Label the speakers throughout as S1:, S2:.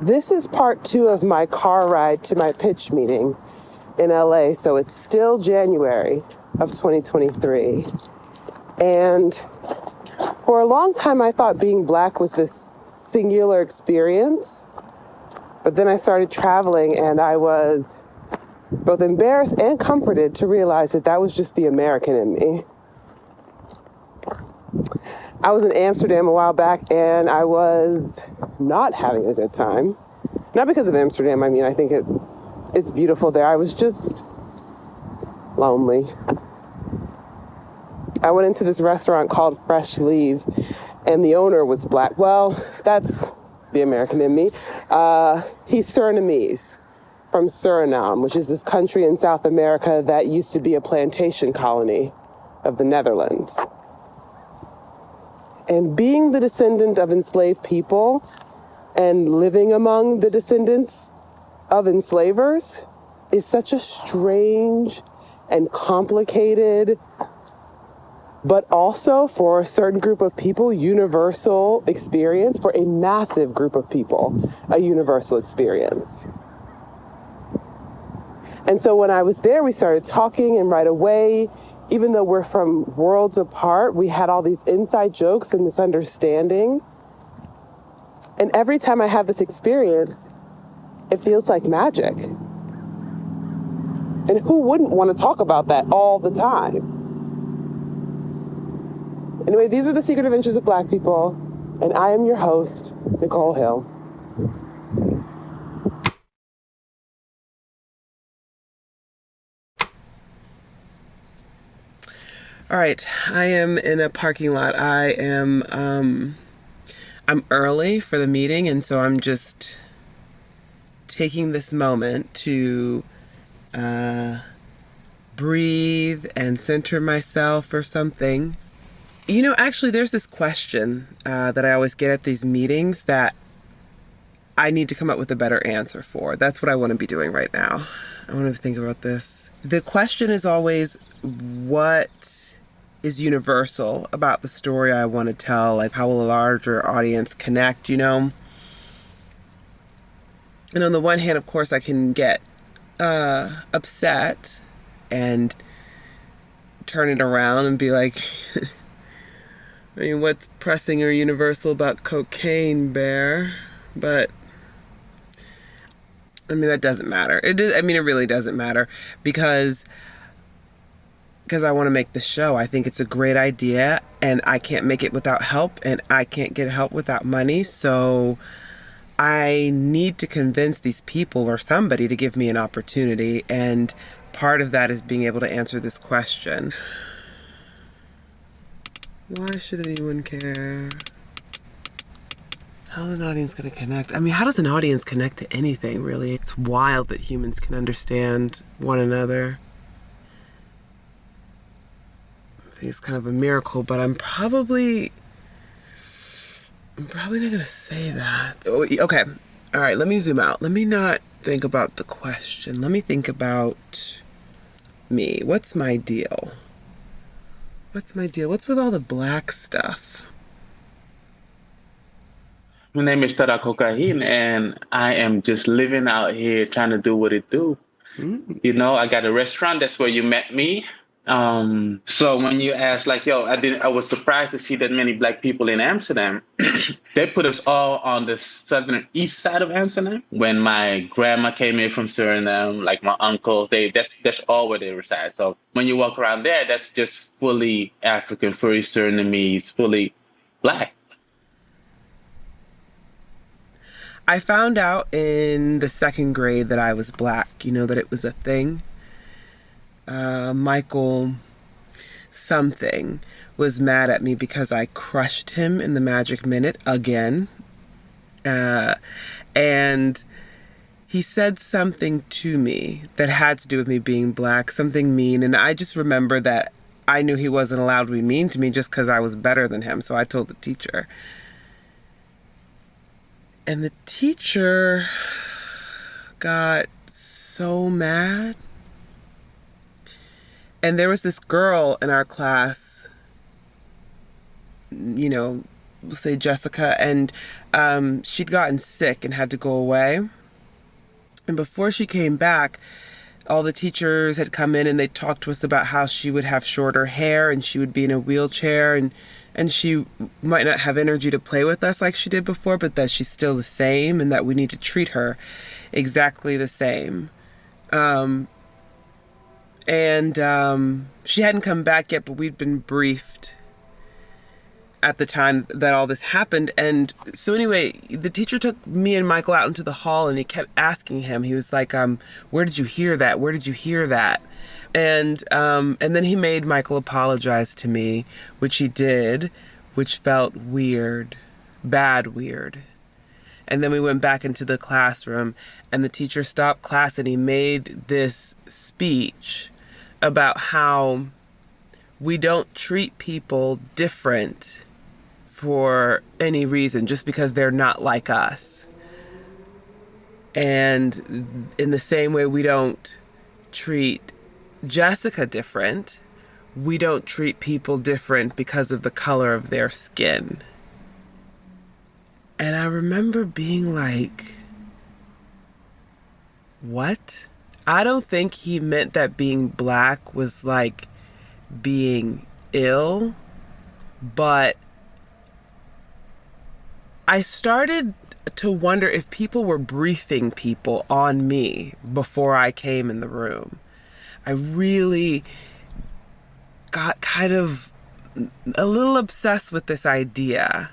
S1: This is part 2 of my car ride to my pitch meeting in LA, so it's still January of 2023. And for a long time, I thought being Black was this singular experience. But then I started traveling, and I was both embarrassed and comforted to realize that that was just the American in me. I was in Amsterdam a while back, and I was not having a good time. Not because of Amsterdam. I mean, I think it's beautiful there. I was just lonely. I went into this restaurant called Fresh Leaves, and the owner was Black. Well, that's the American in me. He's Surinamese, from Suriname, which is this country in South America that used to be a plantation colony of the Netherlands. And being the descendant of enslaved people and living among the descendants of enslavers is such a strange and complicated, but also for a certain group of people, universal experience. For a massive group of people, a universal experience. And so when I was there, we started talking, and right away, even though we're from worlds apart, we had all these inside jokes and misunderstanding. And every time I have this experience, it feels like magic. And who wouldn't want to talk about that all the time? Anyway, these are the secret adventures of Black people, and I am your host, Nicole Hill. All right, I am in a parking lot. I'm early for the meeting, and so I'm just taking this moment to breathe and center myself or something. You know, actually, there's this question that I always get at these meetings that I need to come up with a better answer for. That's what I want to be doing right now. I want to think about this. The question is always, what is universal about the story I want to tell? Like, how will a larger audience connect, you know? And on the one hand, of course, I can get upset and turn it around and be like, I mean, what's pressing or universal about cocaine, Bear? But I mean, that doesn't matter. It really doesn't matter because I want to make the show. I think it's a great idea, and I can't make it without help, and I can't get help without money. So I need to convince these people or somebody to give me an opportunity, and part of that is being able to answer this question. Why should anyone care? How is an audience going to connect? I mean, how does an audience connect to anything, really? It's wild that humans can understand one another. I think it's kind of a miracle, but I'm probably not going to say that. Oh, okay. All right, let me zoom out. Let me not think about the question. Let me think about me. What's my deal? What's with all the Black stuff?
S2: My name is Tara Kokahin, and I am just living out here trying to do what it do. You know, I got a restaurant. That's where you met me. So when you ask, like, yo, I was surprised to see that many Black people in Amsterdam. They put us all on the southern east side of Amsterdam. When my grandma came in from Suriname, like my uncles, that's all where they reside. So when you walk around there, that's just fully African, fully Surinamese, fully Black.
S1: I found out in the second grade that I was Black, you know, that it was a thing. Michael something was mad at me because I crushed him in the Magic Minute again. And he said something to me that had to do with me being Black, something mean. And I just remember that I knew he wasn't allowed to be mean to me just because I was better than him. So I told the teacher. And the teacher got so mad. And there was this girl in our class, you know, we'll say Jessica, and she'd gotten sick and had to go away. And before she came back, all the teachers had come in and they talked to us about how she would have shorter hair and she would be in a wheelchair, and she might not have energy to play with us like she did before, but that she's still the same and that we need to treat her exactly the same. She hadn't come back yet, but we'd been briefed at the time that all this happened. And so anyway, the teacher took me and Michael out into the hall and he kept asking him. He was like, where did you hear that? Where did you hear that? And then he made Michael apologize to me, which he did, which felt weird, bad weird. And then we went back into the classroom and the teacher stopped class and he made this speech about how we don't treat people different for any reason, just because they're not like us. And in the same way we don't treat Jessica different, we don't treat people different because of the color of their skin. And I remember being like, what? I don't think he meant that being black was like being ill, but I started to wonder if people were briefing people on me before I came in the room. I really got kind of a little obsessed with this idea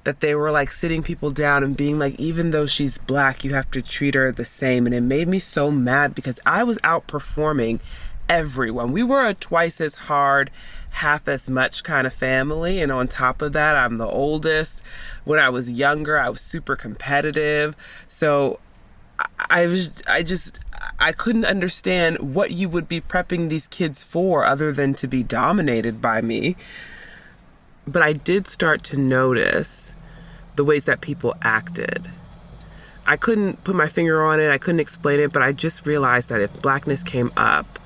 S1: that they were like sitting people down and being like, even though she's black, you have to treat her the same. And it made me so mad because I was outperforming everyone. We were a twice as hard, half as much kind of family. And on top of that, I'm the oldest. When I was younger, I was super competitive. So I couldn't understand what you would be prepping these kids for other than to be dominated by me. But I did start to notice the ways that people acted. I couldn't put my finger on it. I couldn't explain it, but I just realized that if blackness came up,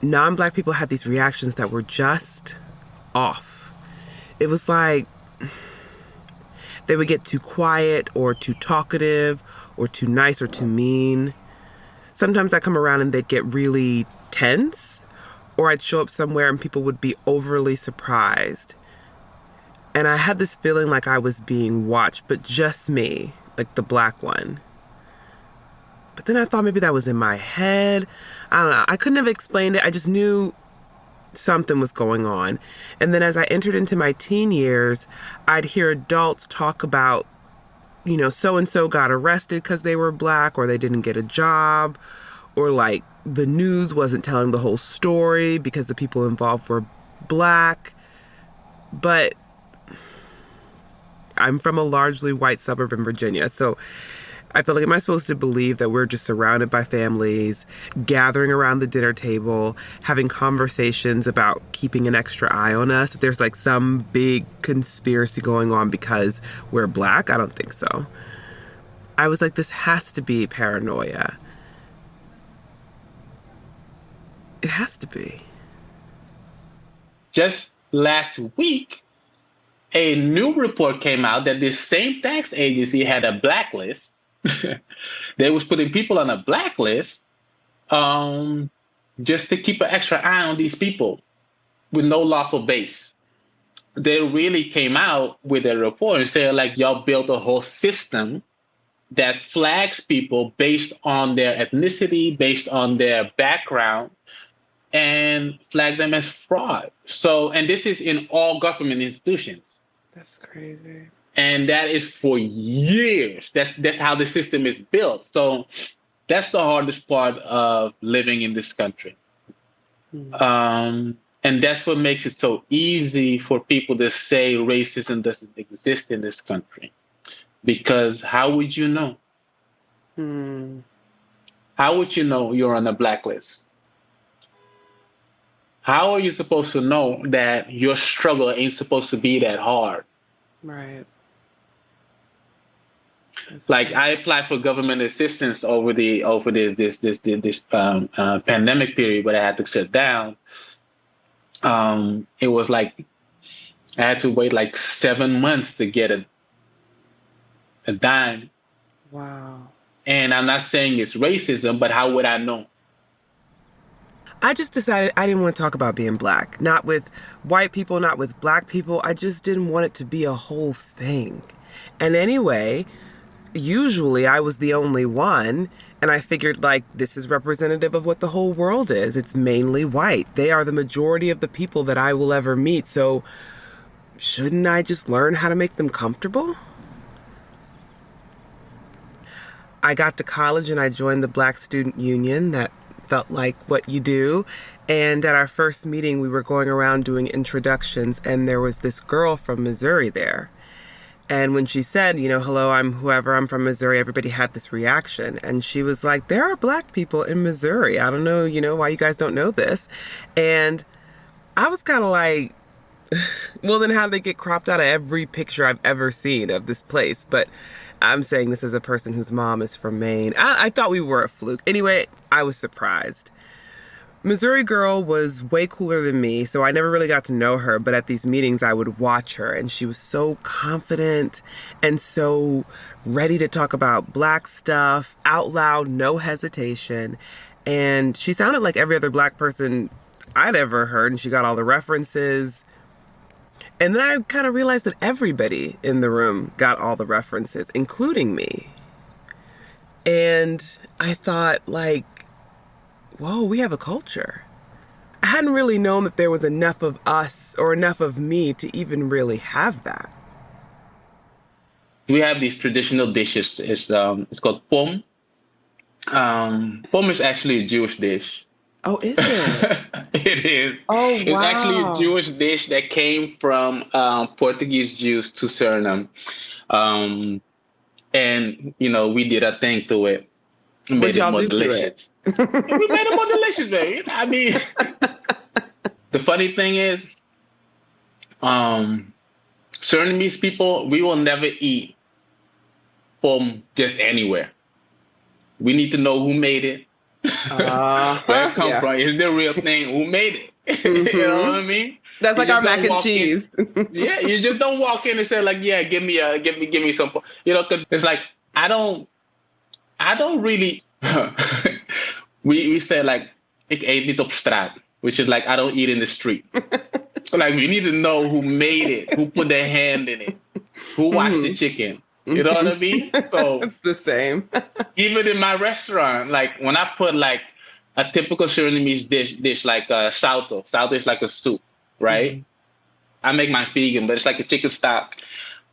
S1: non-black people had these reactions that were just off. It was like they would get too quiet or too talkative or too nice or too mean. Sometimes I'd come around and they'd get really tense, or I'd show up somewhere and people would be overly surprised. And I had this feeling like I was being watched, but just me, like the black one. But then I thought maybe that was in my head. I don't know. I couldn't have explained it. I just knew something was going on. And then as I entered into my teen years, I'd hear adults talk about, you know, so-and-so got arrested because they were black, or they didn't get a job, or like the news wasn't telling the whole story because the people involved were black. But I'm from a largely white suburb in Virginia, so I feel like, am I supposed to believe that we're just surrounded by families, gathering around the dinner table, having conversations about keeping an extra eye on us? That there's like some big conspiracy going on because we're black? I don't think so. I was like, this has to be paranoia. It has to be.
S2: Just last week, a new report came out that this same tax agency had a blacklist. They was putting people on a blacklist just to keep an extra eye on these people with no lawful base. They really came out with a report and said, like, y'all built a whole system that flags people based on their ethnicity, based on their background, and flag them as fraud. So, and this is in all government institutions.
S1: That's crazy.
S2: And that is for years. That's how the system is built. So that's the hardest part of living in this country. And that's what makes it so easy for people to say racism doesn't exist in this country. Because how would you know? How would you know you're on a blacklist? How are you supposed to know that your struggle ain't supposed to be that hard?
S1: Right.
S2: Like, I applied for government assistance over this pandemic period, but I had to shut down. It was like I had to wait like 7 months to get a dime.
S1: Wow.
S2: And I'm not saying it's racism, but how would I know?
S1: I just decided I didn't want to talk about being black. Not with white people, not with black people. I just didn't want it to be a whole thing. And anyway, usually I was the only one, and I figured, like, this is representative of what the whole world is. It's mainly white. They are the majority of the people that I will ever meet, so shouldn't I just learn how to make them comfortable? I got to college and I joined the Black Student Union. That felt like what you do. And at our first meeting, we were going around doing introductions, and there was this girl from Missouri there. And when she said, hello, I'm whoever, I'm from Missouri, everybody had this reaction. And she was like, there are black people in Missouri. I don't know, why you guys don't know this. And I was kind of like, well, then how did they get cropped out of every picture I've ever seen of this place? But I'm saying this as a person whose mom is from Maine. I thought we were a fluke. Anyway, I was surprised. Missouri girl was way cooler than me, so I never really got to know her, but at these meetings I would watch her, and she was so confident and so ready to talk about black stuff out loud, no hesitation. And she sounded like every other black person I'd ever heard, and she got all the references. And then I kind of realized that everybody in the room got all the references, including me. And I thought, like, whoa, we have a culture. I hadn't really known that there was enough of us or enough of me to even really have that.
S2: We have these traditional dishes. It's called pom. Pom is actually a Jewish dish.
S1: Oh, is it?
S2: It is.
S1: Oh, wow.
S2: It's actually a Jewish dish that came from Portuguese Jews to Suriname. And, we did a thing to it. Made it more delicious. We made it more delicious, baby. I mean, the funny thing is, Surinamese people, we will never eat pom just anywhere. We need to know who made it, where it come from. Is the real thing? Who made it?
S1: Mm-hmm.
S2: You know what I mean?
S1: That's like our mac and cheese.
S2: Yeah, you just don't walk in and say like, yeah, give me some. Because it's like I don't really. we say like, ik eet niet op straat, which is like I don't eat in the street. So like we need to know who made it, who put their hand in it, who washed the chicken. You know what I mean? So
S1: it's the same.
S2: Even in my restaurant, like when I put like a typical Surinamese dish like sauto. Sauto is like a soup, right? Mm-hmm. I make mine vegan, but it's like a chicken stock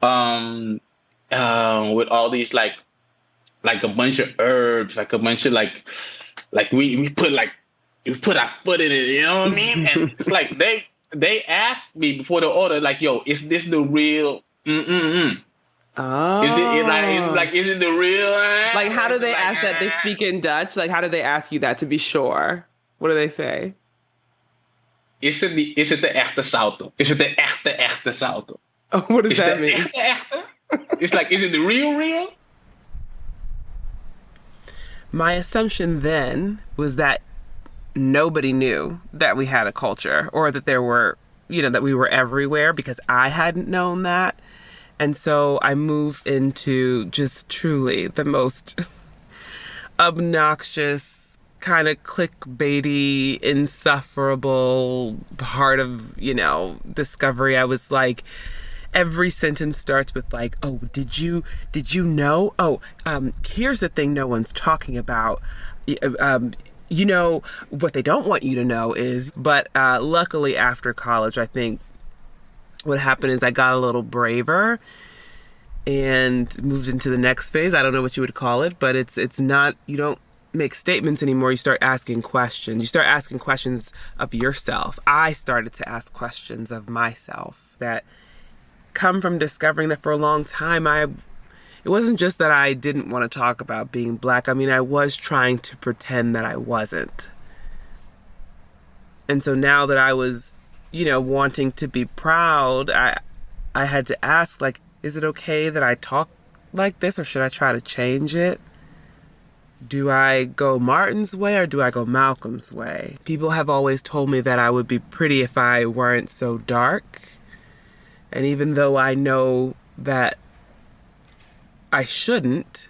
S2: with all these like a bunch of herbs, like a bunch of like we put our foot in it, you know what I mean? And it's like they asked me before the order, like, yo, is this the real?
S1: Oh.
S2: Is it the real?
S1: Like, how do they ask that? They speak in Dutch. Like, how do they ask you that to be sure? What do they say?
S2: Is it the echte salto? Is it the echte salto?
S1: Oh, what does that mean?
S2: Echte? It's like, is it the real?
S1: My assumption then was that nobody knew that we had a culture or that there were, that we were everywhere, because I hadn't known that. And so I moved into just truly the most obnoxious, kind of clickbaity, insufferable part of, discovery. I was like, every sentence starts with like, oh, did you know? Oh, here's the thing no one's talking about. What they don't want you to know is, but luckily after college, I think what happened is I got a little braver and moved into the next phase. I don't know what you would call it, but it's not, you don't make statements anymore. You start asking questions. You start asking questions of yourself. I started to ask questions of myself that come from discovering that for a long time, it wasn't just that I didn't want to talk about being black. I mean, I was trying to pretend that I wasn't. And so now that I was, wanting to be proud, I had to ask, like, is it okay that I talk like this, or should I try to change it? Do I go Martin's way or do I go Malcolm's way? People have always told me that I would be pretty if I weren't so dark. And even though I know that I shouldn't,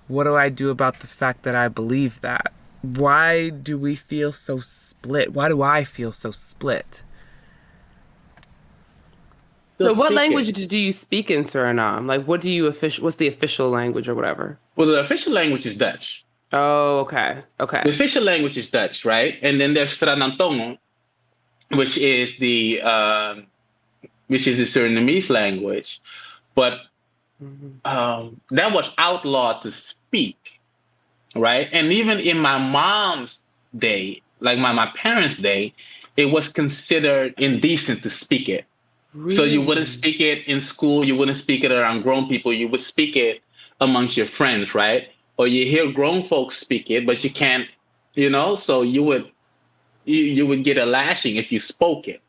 S1: what do I do about the fact that I believe that? Why do we feel so split? Why do I feel so split?
S2: Still
S1: So what
S2: speaking.
S1: language do you speak in Suriname? Like what's the official language or whatever?
S2: Well, the official language is Dutch.
S1: Oh, okay.
S2: The
S1: Okay.
S2: official language is Dutch, right? And then there's Sranantongo, which is the Surinamese language, but
S1: Mhm.
S2: that was outlawed to speak, right? And even in my mom's day, like my parents' day, it was considered indecent to speak it. So you wouldn't
S1: Really?
S2: speak it in school, you wouldn't speak it around grown people, you would speak it amongst your friends, right? Or you hear grown folks speak it, but you can't, so you would get a lashing if you spoke it,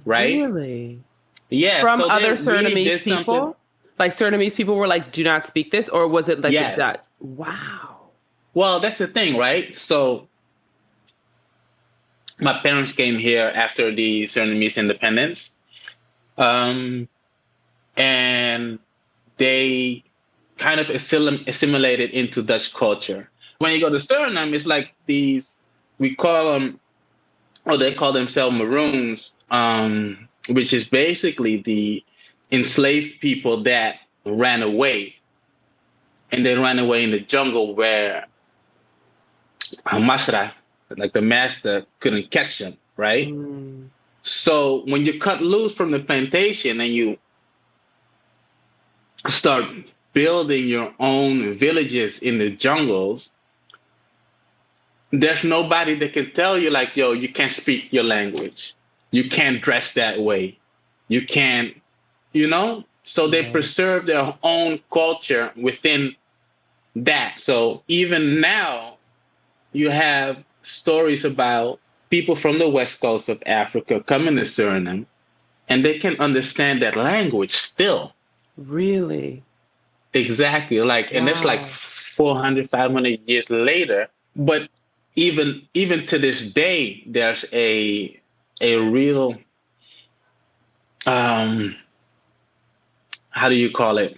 S2: right?
S1: Really?
S2: Yeah,
S1: From
S2: so they
S1: other
S2: really
S1: Surinamese
S2: did something.
S1: people? Like Surinamese people were like, do not speak this, or was it like the
S2: Yes.
S1: Dutch? Wow.
S2: Well, that's the thing, right? So my parents came here after the Surinamese independence, um, and they kind of assimilated into Dutch culture. When you go to Suriname, it's like we call them, or they call themselves Maroons, which is basically the enslaved people that ran away. And they ran away in the jungle where Masra, like the master, couldn't catch them, right?
S1: Mm.
S2: So when you cut loose from the plantation and you start building your own villages in the jungles, there's nobody that can tell you, like, yo, you can't speak your language. You can't dress that way. You can't, So they
S1: Right.
S2: preserve their own culture within that. So even now, you have stories about people from the west coast of Africa coming to Suriname, and they can understand that language still.
S1: Really?
S2: Exactly. And that's like
S1: Wow.
S2: 400, 500 years later. But even to this day, there's a real um how do you call it?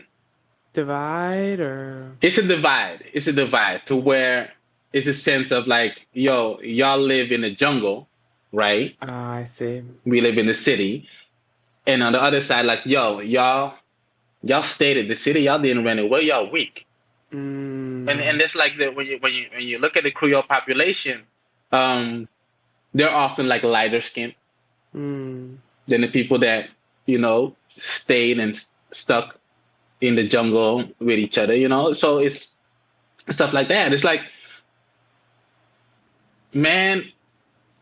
S1: Divide or
S2: It's a divide. It's a divide to where it's a sense of like, yo, y'all live in the jungle, right?
S1: I see.
S2: We live in the city. And on the other side, like, yo, y'all stayed in the city, y'all didn't run away, y'all weak. And
S1: Mm.
S2: it's like that when you look at the Creole population, um, they're often like lighter skinned
S1: Mm.
S2: than the people that, stayed and stuck in the jungle with each other. So it's stuff like that. It's like, man,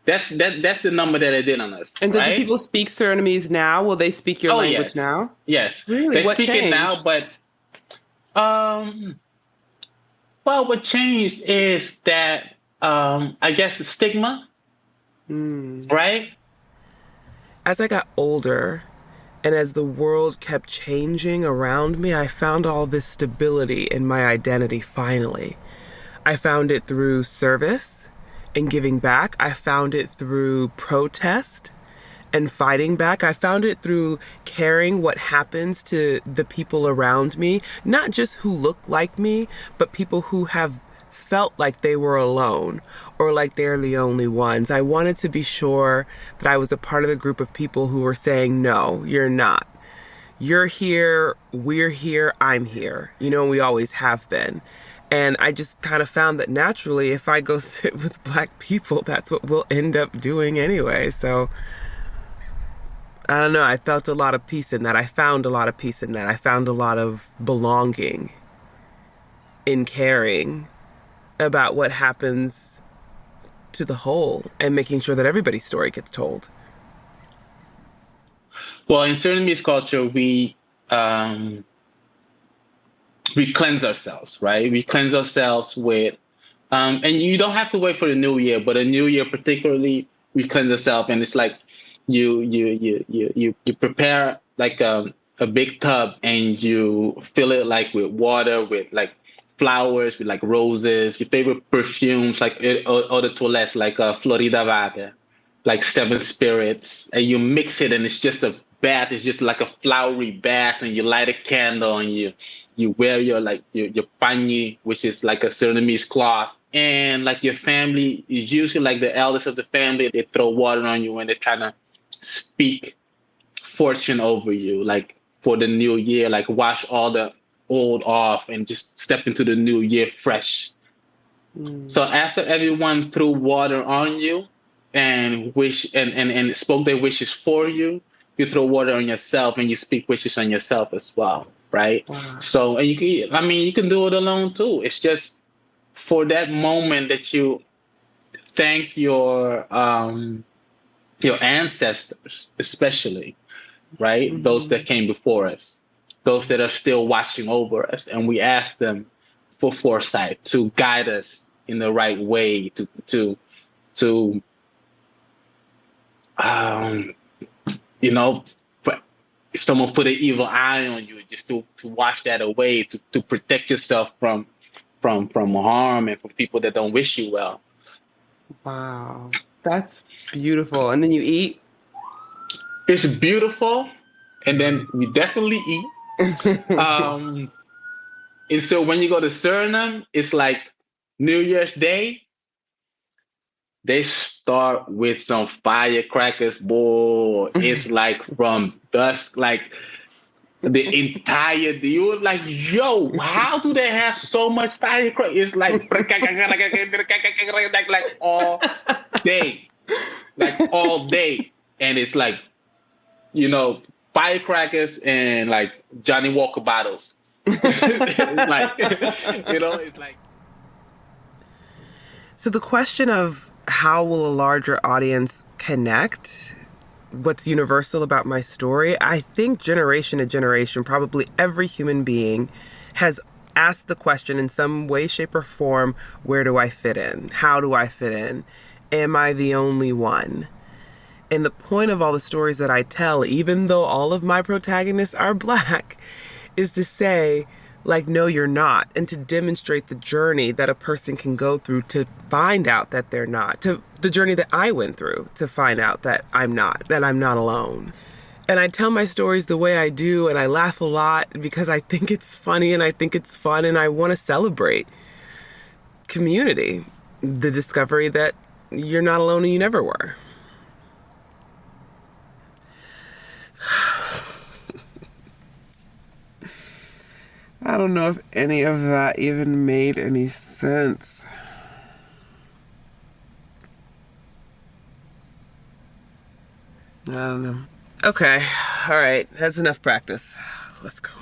S2: that's the number that they did on us,
S1: And so do
S2: right?
S1: people speak Surinamese now? Will they speak your
S2: Oh
S1: language
S2: yes.
S1: now?
S2: Yes.
S1: Really?
S2: They
S1: What
S2: speak it now,
S1: changed?
S2: but um well, what changed is that I guess the stigma,
S1: Mm.
S2: right?
S1: As I got older and as the world kept changing around me, I found all this stability in my identity finally. I found it through service and giving back. I found it through protest and fighting back. I found it through caring what happens to the people around me, not just who look like me, but people who have felt like they were alone or like they're the only ones. I wanted to be sure that I was a part of the group of people who were saying, no, you're not. You're here, we're here, I'm here. We always have been. And I just kind of found that naturally, if I go sit with black people, that's what we'll end up doing anyway. So I don't know. I felt a lot of peace in that. I found a lot of peace in that. I found a lot of belonging in caring about what happens to the whole and making sure that everybody's story gets told.
S2: Well, in Surinamese culture, um, we cleanse ourselves, right? We cleanse ourselves with, and you don't have to wait for the new year, but a new year particularly, we cleanse ourselves, and it's like you prepare like a big tub and you fill it like with water, with like flowers, with like roses, your favorite perfumes, like eau de toilette, like Florida Vada, like Seven Spirits, and you mix it, and it's just a bath is just like a flowery bath, and you light a candle, and you wear your panyi, which is like a Surinamese cloth. And like your family is usually like the eldest of the family. They throw water on you when they're trying to speak fortune over you, like for the new year, like wash all the old off and just step into the new year fresh. So after everyone threw water on you and and spoke their wishes for you, you throw water on yourself and you speak wishes on yourself as well, right?
S1: Wow.
S2: So, and you can do it alone too. It's just for that moment that you thank your ancestors, especially, right? Those that came before us, those that are still watching over us, and we ask them for foresight to guide us in the right way, to you know, for, if someone put an evil eye on you, just to wash that away, to protect yourself from harm and from people that don't wish you well.
S1: Wow. That's beautiful. And then you eat?
S2: It's beautiful, and then we definitely eat. And so when you go to Suriname, it's like New Year's Day. They start with some firecrackers, boy. It's like from dusk, like the entire day. You were like, yo, how do they have so much firecrackers? It's like all day, like all day, and it's like, firecrackers and like Johnny Walker bottles. It's like, it's like.
S1: So the question of how will a larger audience connect? What's universal about my story? I think generation to generation, probably every human being has asked the question in some way, shape, or form, where do I fit in? How do I fit in? Am I the only one? And the point of all the stories that I tell, even though all of my protagonists are Black, is to say, like, no, you're not. And to demonstrate the journey that a person can go through to find out that they're not. To the journey that I went through to find out that I'm not alone. And I tell my stories the way I do, and I laugh a lot because I think it's funny and I think it's fun, and I want to celebrate community. The discovery that you're not alone and you never were. I don't know if any of that even made any sense. I don't know. Okay, all right, that's enough practice. Let's go.